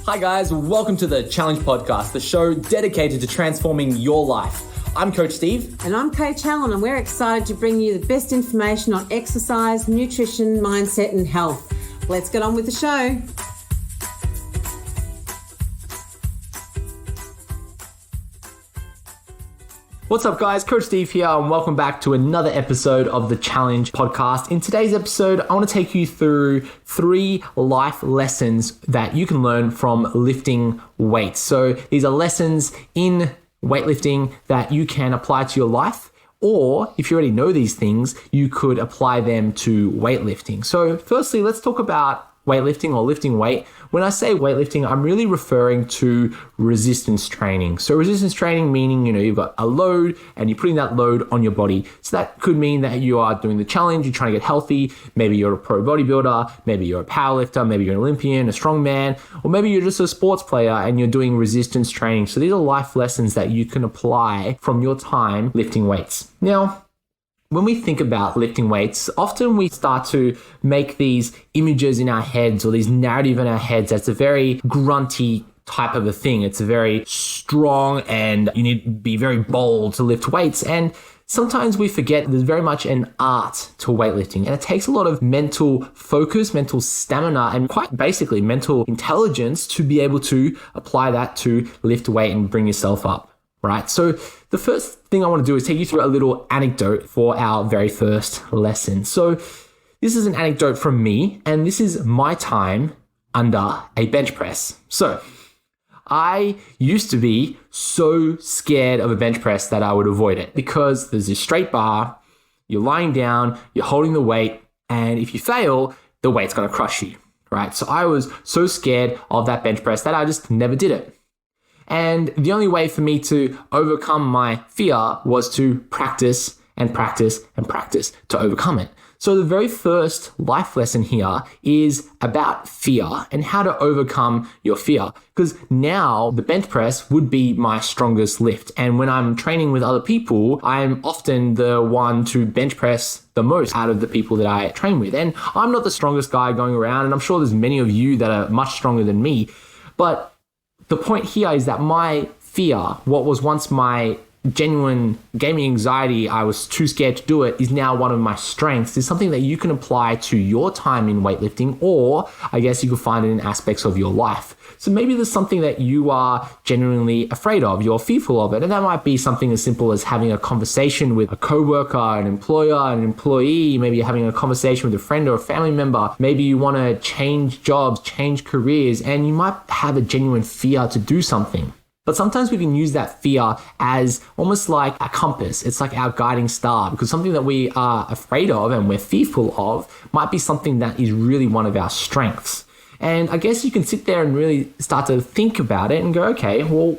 Hi guys, welcome to the Challenge Podcast, the show dedicated to transforming your life. I'm Coach Steve. And I'm Coach Helen, and we're excited to bring you the best information on exercise, nutrition, mindset and health. Let's get on with the show. What's up guys, Coach Steve here and welcome back to another episode of the Challenge Podcast. In today's episode, I want to take you through 3 life lessons that you can learn from lifting weights. So these are lessons in weightlifting that you can apply to your life, or if you already know these things, you could apply them to weightlifting. So firstly, let's talk about weightlifting or lifting weight. When I say weightlifting, I'm really referring to resistance training. So resistance training meaning, you've got a load and you're putting that load on your body. So that could mean that you are doing the challenge, you're trying to get healthy. Maybe you're a pro bodybuilder, maybe you're a powerlifter, maybe you're an Olympian, a strongman, or maybe you're just a sports player and you're doing resistance training. So these are life lessons that you can apply from your time lifting weights. Now, when we think about lifting weights, often we start to make these images in our heads or these narrative in our heads that's a very grunty type of a thing. It's a very strong and you need to be very bold to lift weights. And sometimes we forget there's very much an art to weightlifting, and it takes a lot of mental focus, mental stamina, and quite basically mental intelligence to be able to apply that to lift weight and bring yourself up. Right. So the first thing I want to do is take you through a little anecdote for our very first lesson. So this is an anecdote from me, and this is my time under a bench press. So I used to be so scared of a bench press that I would avoid it because there's this straight bar, you're lying down, you're holding the weight, and if you fail, the weight's going to crush you. Right. So I was so scared of that bench press that I just never did it. And the only way for me to overcome my fear was to practice and practice and practice to overcome it. So the very first life lesson here is about fear and how to overcome your fear. Because now the bench press would be my strongest lift. And when I'm training with other people, I'm often the one to bench press the most out of the people that I train with. And I'm not the strongest guy going around. And I'm sure there's many of you that are much stronger than me. But the point here is that my fear, what was once my genuine gaming anxiety, I was too scared to do it, is now one of my strengths, is something that you can apply to your time in weightlifting, or I guess you could find it in aspects of your life. So maybe there's something that you are genuinely afraid of, you're fearful of it, and that might be something as simple as having a conversation with a coworker, an employer, an employee. Maybe you're having a conversation with a friend or a family member. Maybe you want to change jobs, change careers, and you might have a genuine fear to do something. But sometimes we can use that fear as almost like a compass. It's like our guiding star, because something that we are afraid of and we're fearful of might be something that is really one of our strengths. And I guess you can sit there and really start to think about it and go, okay, well,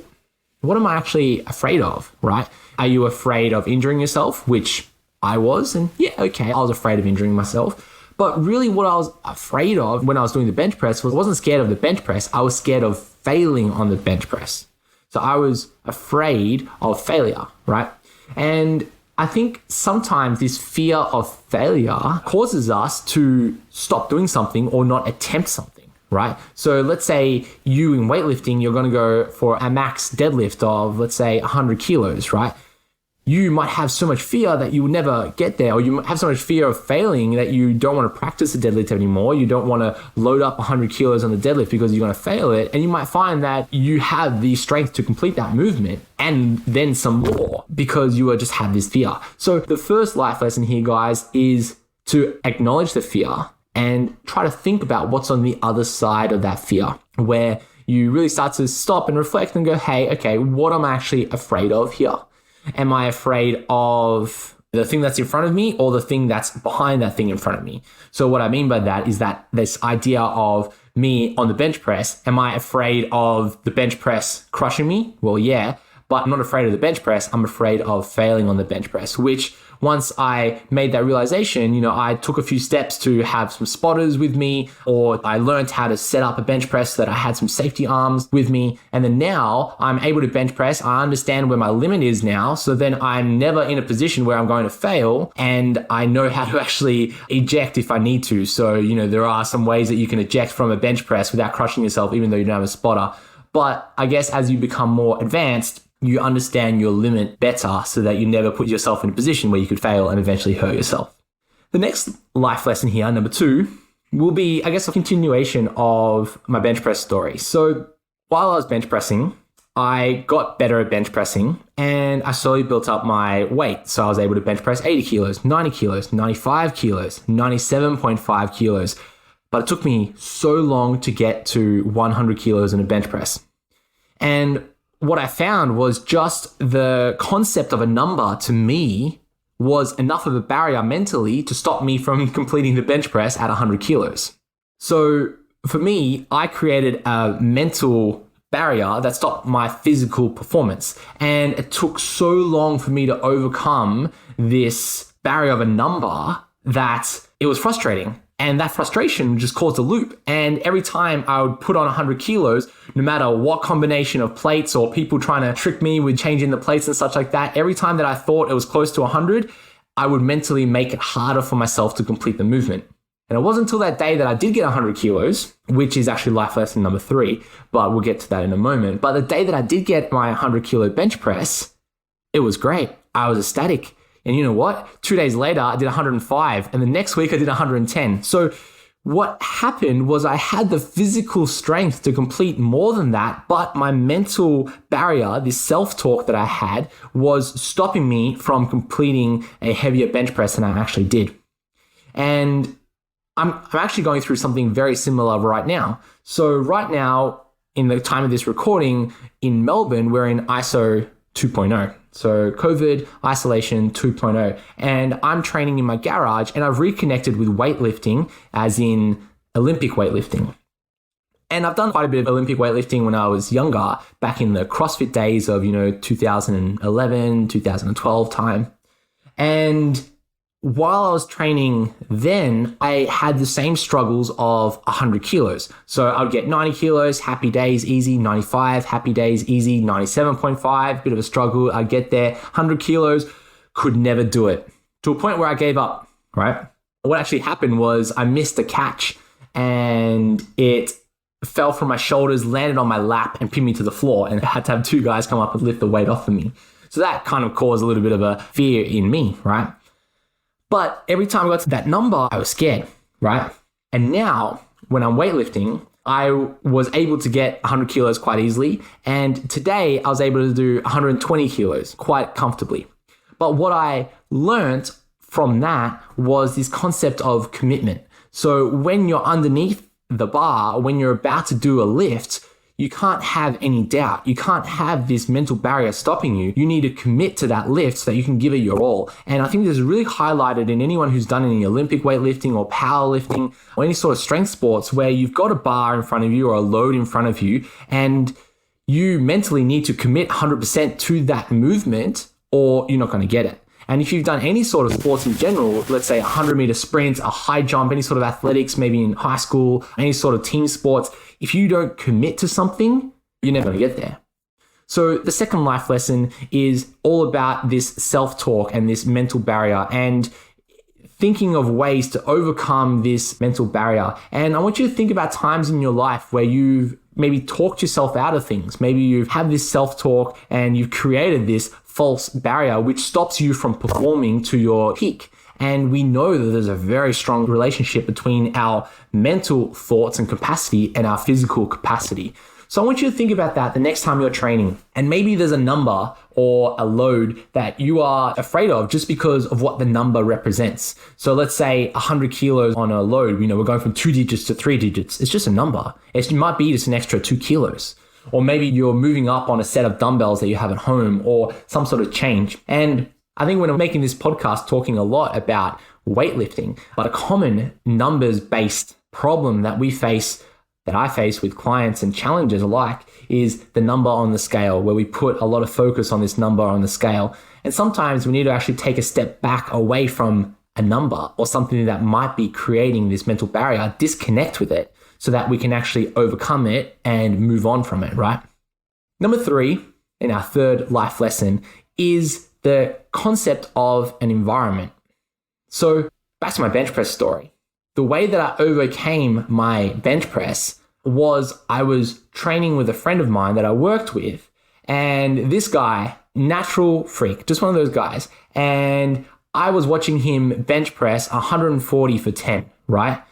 what am I actually afraid of, right? Are you afraid of injuring yourself? Which I was, and yeah, okay, I was afraid of injuring myself. But really what I was afraid of when I was doing the bench press was I wasn't scared of the bench press. I was scared of failing on the bench press. So I was afraid of failure, right? And I think sometimes this fear of failure causes us to stop doing something or not attempt something, right? So let's say you in weightlifting, you're going to go for a max deadlift of, let's say, 100 kilos, right? You might have so much fear that you will never get there, or you might have so much fear of failing that you don't want to practice the deadlift anymore. You don't want to load up 100 kilos on the deadlift because you're going to fail it. And you might find that you have the strength to complete that movement and then some more because you just have this fear. So the first life lesson here, guys, is to acknowledge the fear and try to think about what's on the other side of that fear, where you really start to stop and reflect and go, hey, okay, what am I actually afraid of here? Am I afraid of the thing that's in front of me or the thing that's behind that thing in front of me? So what I mean by that is that this idea of me on the bench press, am I afraid of the bench press crushing me? Well, yeah, but I'm not afraid of the bench press. I'm afraid of failing on the bench press, which once I made that realization, I took a few steps to have some spotters with me, or I learned how to set up a bench press so that I had some safety arms with me. And then now I'm able to bench press. I understand where my limit is now. So then I'm never in a position where I'm going to fail, and I know how to actually eject if I need to. So, there are some ways that you can eject from a bench press without crushing yourself, even though you don't have a spotter. But I guess as you become more advanced, you understand your limit better so that you never put yourself in a position where you could fail and eventually hurt yourself. The next life lesson here, number 2, will be, I guess, a continuation of my bench press story. So while I was bench pressing, I got better at bench pressing and I slowly built up my weight. So I was able to bench press 80 kilos, 90 kilos, 95 kilos, 97.5 kilos. But it took me so long to get to 100 kilos in a bench press. And what I found was just the concept of a number to me was enough of a barrier mentally to stop me from completing the bench press at 100 kilos. So for me, I created a mental barrier that stopped my physical performance. And it took so long for me to overcome this barrier of a number that it was frustrating. And that frustration just caused a loop. And every time I would put on 100 kilos, no matter what combination of plates or people trying to trick me with changing the plates and such like that, every time that I thought it was close to 100, I would mentally make it harder for myself to complete the movement. And it wasn't until that day that I did get 100 kilos, which is actually life lesson number 3, but we'll get to that in a moment. But the day that I did get my 100 kilo bench press, it was great. I was ecstatic. And you know what? 2 days later, I did 105. And the next week, I did 110. So what happened was I had the physical strength to complete more than that, but my mental barrier, this self-talk that I had, was stopping me from completing a heavier bench press than I actually did. And I'm actually going through something very similar right now. So right now, in the time of this recording, in Melbourne, we're in ISO 2.0. So COVID isolation 2.0. And I'm training in my garage and I've reconnected with weightlifting, as in Olympic weightlifting. And I've done quite a bit of Olympic weightlifting when I was younger, back in the CrossFit days of, 2011, 2012 time. And while I was training then, I had the same struggles of 100 kilos. So I would get 90 kilos, happy days, easy, 95, happy days, easy, 97.5, bit of a struggle. I'd get there, 100 kilos, could never do it. To a point where I gave up, right? What actually happened was I missed a catch and it fell from my shoulders, landed on my lap and pinned me to the floor, and I had to have 2 guys come up and lift the weight off of me. So that kind of caused a little bit of a fear in me, right? But every time I got to that number, I was scared, right? And now when I'm weightlifting, I was able to get 100 kilos quite easily. And today I was able to do 120 kilos quite comfortably. But what I learned from that was this concept of commitment. So when you're underneath the bar, when you're about to do a lift, you can't have any doubt. You can't have this mental barrier stopping you. You need to commit to that lift so that you can give it your all. And I think this is really highlighted in anyone who's done any Olympic weightlifting or powerlifting or any sort of strength sports where you've got a bar in front of you or a load in front of you, and you mentally need to commit 100% to that movement or you're not going to get it. And if you've done any sort of sports in general, let's say 100-meter sprint, a high jump, any sort of athletics, maybe in high school, any sort of team sports, if you don't commit to something, you're never going to get there. So the second life lesson is all about this self-talk and this mental barrier and thinking of ways to overcome this mental barrier. And I want you to think about times in your life where you've maybe talked yourself out of things. Maybe you've had this self-talk and you've created this false barrier which stops you from performing to your peak. And we know that there's a very strong relationship between our mental thoughts and capacity and our physical capacity. So I want you to think about that the next time you're training. And maybe there's a number or a load that you are afraid of just because of what the number represents. So let's say 100 kilos on a load, we're going from 2 digits to 3 digits. It's just a number. It might be just an extra 2 kilos. Or maybe you're moving up on a set of dumbbells that you have at home or some sort of change. And I think when I'm making this podcast talking a lot about weightlifting, but a common numbers-based problem that I face with clients and challengers alike is the number on the scale, where we put a lot of focus on this number on the scale. And sometimes we need to actually take a step back away from a number or something that might be creating this mental barrier, disconnect with it so that we can actually overcome it and move on from it, right? Number 3, in our third life lesson, is the concept of an environment. So back to my bench press story. The way that I overcame my bench press was I was training with a friend of mine that I worked with. And this guy, natural freak, just one of those guys. And I was watching him bench press 140 for 10, right?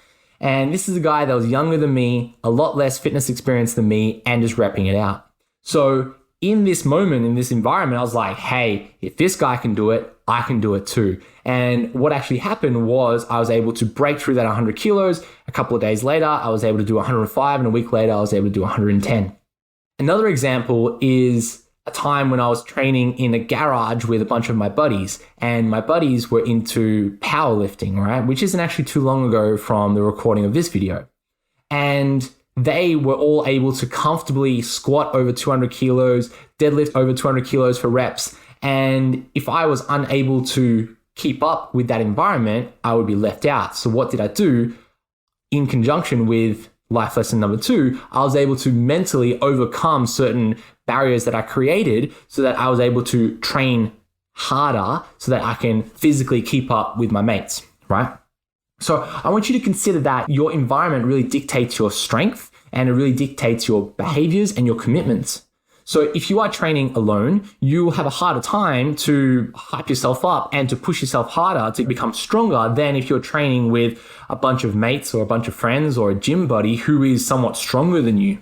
And this is a guy that was younger than me, a lot less fitness experience than me, and just repping it out. So in this moment, in this environment, I was like, hey, if this guy can do it, I can do it too. And what actually happened was I was able to break through that 100 kilos. A couple of days later, I was able to do 105, and a week later, I was able to do 110. Another example is a time when I was training in a garage with a bunch of my buddies, and my buddies were into powerlifting, right? Which isn't actually too long ago from the recording of this video. And they were all able to comfortably squat over 200 kilos, deadlift over 200 kilos for reps. And if I was unable to keep up with that environment, I would be left out. So what did I do? In conjunction with life lesson number 2, I was able to mentally overcome certain barriers that I created so that I was able to train harder so that I can physically keep up with my mates, right? So I want you to consider that your environment really dictates your strength and it really dictates your behaviors and your commitments. So if you are training alone, you will have a harder time to hype yourself up and to push yourself harder to become stronger than if you're training with a bunch of mates or a bunch of friends or a gym buddy who is somewhat stronger than you.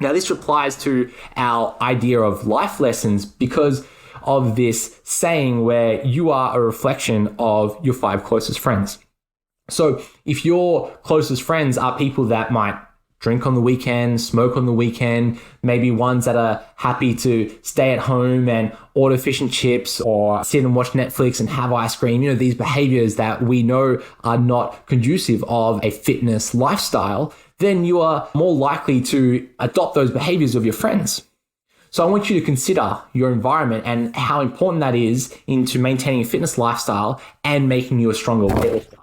Now, this applies to our idea of life lessons because of this saying where you are a reflection of your 5 closest friends. So if your closest friends are people that might drink on the weekend, smoke on the weekend, maybe ones that are happy to stay at home and order fish and chips or sit and watch Netflix and have ice cream, these behaviors that we know are not conducive of a fitness lifestyle, then you are more likely to adopt those behaviors of your friends. So I want you to consider your environment and how important that is into maintaining a fitness lifestyle and making you a stronger weightlifter.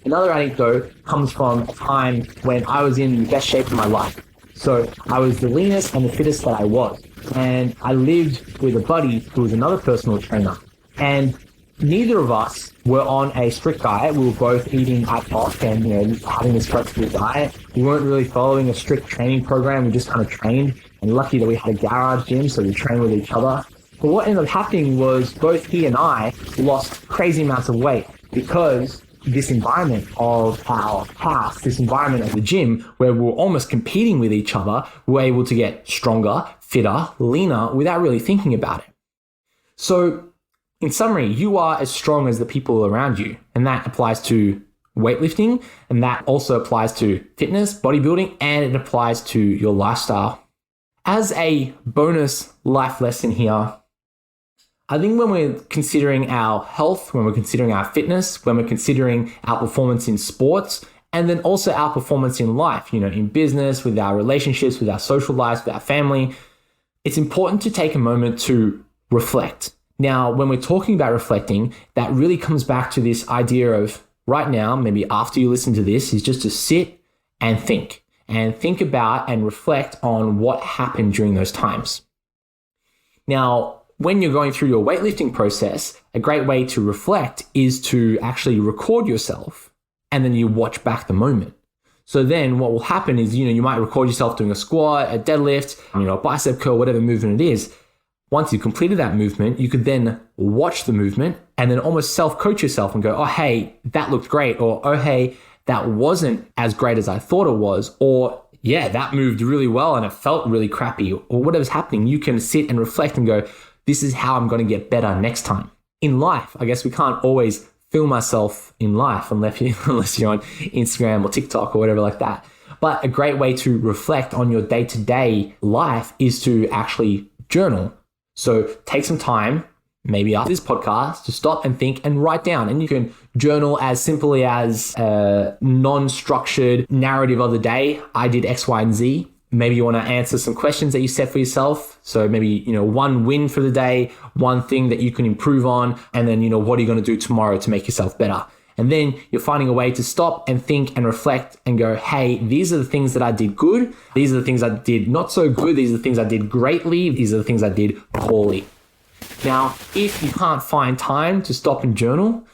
Another anecdote comes from a time when I was in the best shape of my life. So I was the leanest and the fittest that I was. And I lived with a buddy who was another personal trainer. And neither of us were on a strict diet. We were both eating ad hoc and having this flexible diet. We weren't really following a strict training program. We just kind of trained. And lucky that we had a garage gym, so we trained with each other. But what ended up happening was both he and I lost crazy amounts of weight because this environment of our house, this environment of the gym where we're almost competing with each other, we're able to get stronger, fitter, leaner without really thinking about it. So in summary, you are as strong as the people around you. And that applies to weightlifting, and that also applies to fitness, bodybuilding, and it applies to your lifestyle. As a bonus life lesson here, I think when we're considering our health, when we're considering our fitness, when we're considering our performance in sports, and then also our performance in life, in business, with our relationships, with our social lives, with our family, it's important to take a moment to reflect. Now, when we're talking about reflecting, that really comes back to this idea of right now, maybe after you listen to this, is just to sit and think about and reflect on what happened during those times. Now, when you're going through your weightlifting process, a great way to reflect is to actually record yourself and then you watch back the moment. So then what will happen is, you might record yourself doing a squat, a deadlift, a bicep curl, whatever movement it is. Once you've completed that movement, you could then watch the movement and then almost self-coach yourself and go, oh, hey, that looked great. Or, oh, hey, that wasn't as great as I thought it was. Or, yeah, that moved really well and it felt really crappy. Or whatever's happening, you can sit and reflect and go, this is how I'm going to get better next time. In life, I guess we can't always film ourselves in life unless you're on Instagram or TikTok or whatever like that. But a great way to reflect on your day-to-day life is to actually journal. So take some time, maybe after this podcast, to stop and think and write down. And you can journal as simply as a non-structured narrative of the day. I did X, Y, and Z. Maybe you want to answer some questions that you set for yourself. So maybe, one win for the day, one thing that you can improve on, and then, what are you going to do tomorrow to make yourself better? And then you're finding a way to stop and think and reflect and go, hey, these are the things that I did good. These are the things I did not so good. These are the things I did greatly. These are the things I did poorly. Now, if you can't find time to stop and journal,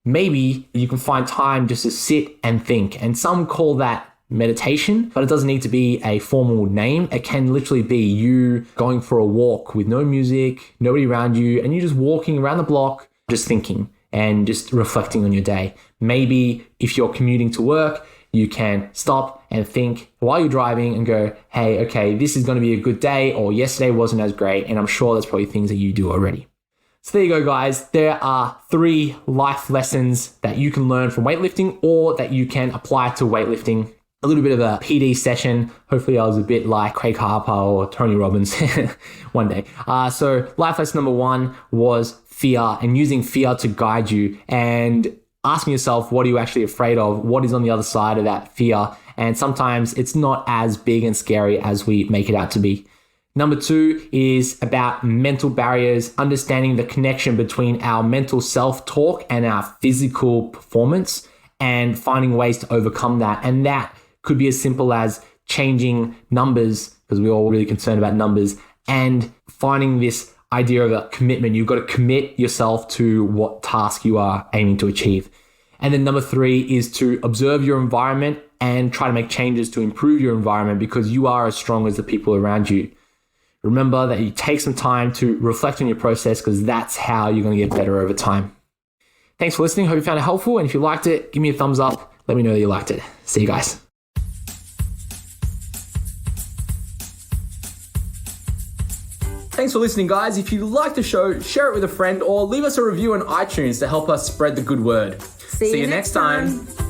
maybe you can find time just to sit and think. And some call that meditation, but it doesn't need to be a formal name. It can literally be you going for a walk with no music, nobody around you, and you're just walking around the block, just thinking and just reflecting on your day. Maybe if you're commuting to work, you can stop and think while you're driving and go, hey, okay, this is going to be a good day, or yesterday wasn't as great. And I'm sure that's probably things that you do already. So there you go, guys. There are 3 life lessons that you can learn from weightlifting or that you can apply to weightlifting. A little bit of a PD session. Hopefully I was a bit like Craig Harper or Tony Robbins one day. So life lesson number 1 was fear, and using fear to guide you and asking yourself, what are you actually afraid of? What is on the other side of that fear? And sometimes it's not as big and scary as we make it out to be. Number 2 is about mental barriers, understanding the connection between our mental self-talk and our physical performance and finding ways to overcome that. And that could be as simple as changing numbers, because we're all really concerned about numbers, and finding this idea of a commitment. You've got to commit yourself to what task you are aiming to achieve. And then number 3 is to observe your environment and try to make changes to improve your environment, because you are as strong as the people around you. Remember that you take some time to reflect on your process, because that's how you're going to get better over time. Thanks for listening. Hope you found it helpful. And if you liked it, give me a thumbs up. Let me know that you liked it. See you guys. Thanks for listening, guys. If you like the show, share it with a friend or leave us a review on iTunes to help us spread the good word. See you next time.